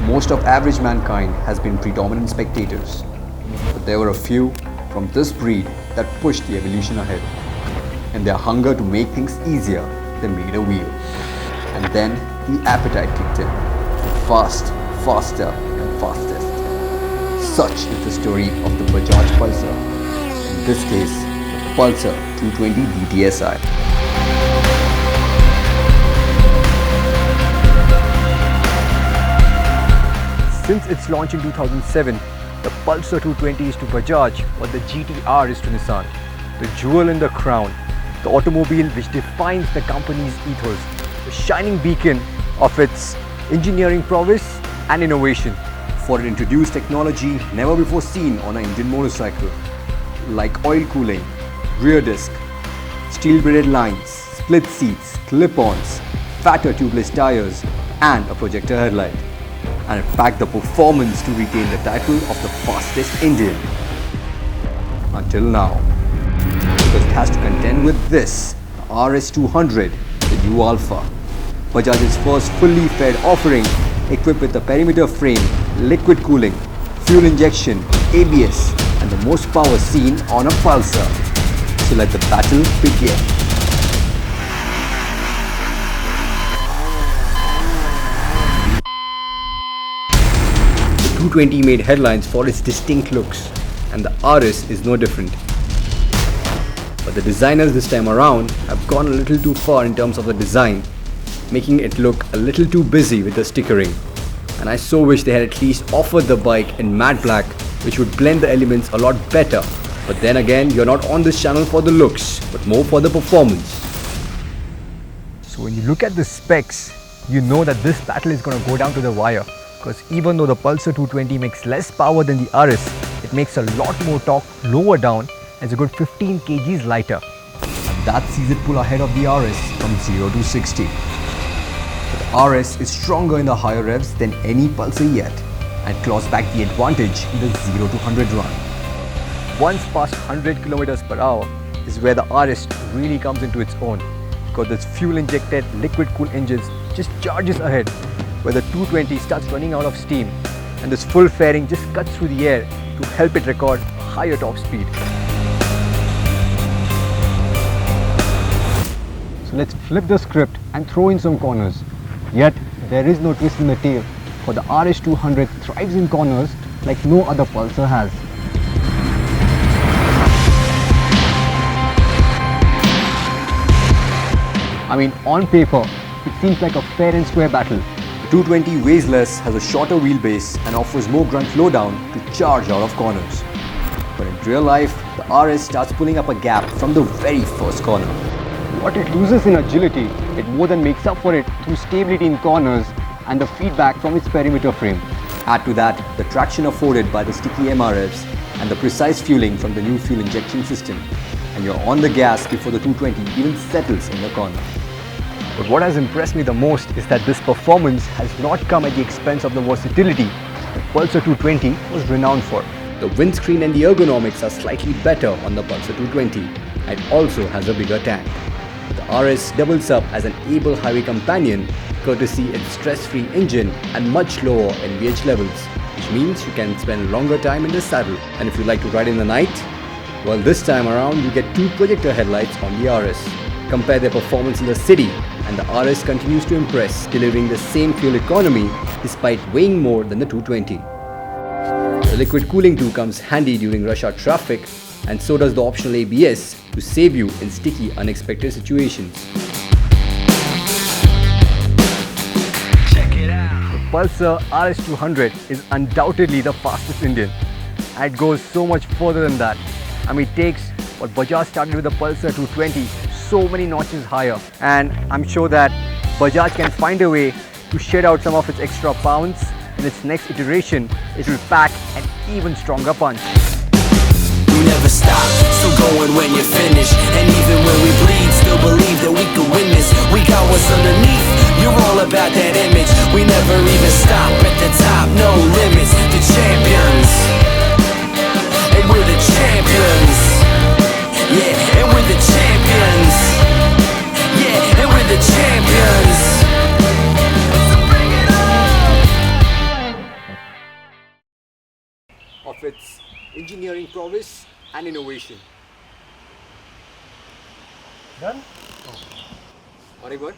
most of average mankind has been predominant spectators. But there were a few from this breed that pushed the evolution ahead. In their hunger to make things easier, they made a wheel. And then the appetite kicked in. Fast, faster and fastest. Such is the story of the Bajaj Pulsar. In this case, the Pulsar 220 DTSI. Since its launch in 2007, the Pulsar 220 is to Bajaj what the GT-R is to Nissan. The jewel in the crown, the automobile which defines the company's ethos, the shining beacon of its engineering prowess and innovation. For it introduced technology never before seen on an Indian motorcycle, like oil cooling, rear disc, steel-braided lines, split seats, clip-ons, fatter tubeless tires and a projector headlight. And it packed the performance to retain the title of the fastest Indian. Until now. Because it has to contend with this, the RS200, the new Alpha. Bajaj's first fully fed offering, equipped with a perimeter frame, liquid cooling, fuel injection, ABS, and the most power seen on a Pulsar. So let the battle begin. 220 made headlines for its distinct looks, and the RS is no different. But the designers this time around have gone a little too far in terms of the design, making it look a little too busy with the stickering. And I so wish they had at least offered the bike in matte black, which would blend the elements a lot better. But then again, you're not on this channel for the looks, but more for the performance. So when you look at the specs, you know that this battle is going to go down to the wire. Because even though the Pulsar 220 makes less power than the RS, it makes a lot more torque lower down and is a good 15 kgs lighter. And that sees it pull ahead of the RS from 0 to 60. But the RS is stronger in the higher revs than any Pulsar yet and claws back the advantage in the 0 to 100 run. Once past 100 km per hour is where the RS really comes into its own, because its fuel injected liquid cooled engines just charges ahead, where the 220 starts running out of steam, and this full fairing just cuts through the air to help it record a higher top speed. So let's flip the script and throw in some corners. Yet there is no twist in the tail, for the RS200 thrives in corners like no other Pulsar has. I mean, on paper, it seems like a fair and square battle. 220 weighs less, has a shorter wheelbase and offers more grunt flowdown to charge out of corners. But in real life, the RS starts pulling up a gap from the very first corner. What it loses in agility, it more than makes up for it through stability in corners and the feedback from its perimeter frame. Add to that the traction afforded by the sticky MRFs and the precise fueling from the new fuel injection system, and you're on the gas before the 220 even settles in the corner. But what has impressed me the most is that this performance has not come at the expense of the versatility the Pulsar 220 was renowned for. The windscreen and the ergonomics are slightly better on the Pulsar 220 and also has a bigger tank. But the RS doubles up as an able highway companion courtesy its stress-free engine and much lower NVH levels, which means you can spend longer time in the saddle. And if you like to ride in the night, well, this time around you get two projector headlights on the RS. Compare their performance in the city, and the RS continues to impress, delivering the same fuel economy despite weighing more than the 220. The liquid cooling too comes handy during rush hour traffic, and so does the optional ABS to save you in sticky, unexpected situations. Check it out. The Pulsar RS200 is undoubtedly the fastest Indian, and it goes so much further than that. I mean, it takes what Bajaj started with the Pulsar 220 so many notches higher, and I'm sure that Bajaj can find a way to shed out some of its extra pounds. In its next iteration, it will pack an even stronger punch. We never stop, still going when you're finished. And even when we bleed, still believe that we can win this. We got what's underneath, you're all about that image. We never even stop at the top, no limits. The champions, and we're the champions. Yeah, and we're the champions. Yeah, and we're the champions. So bring it on. of its engineering prowess and innovation. Done? Very good.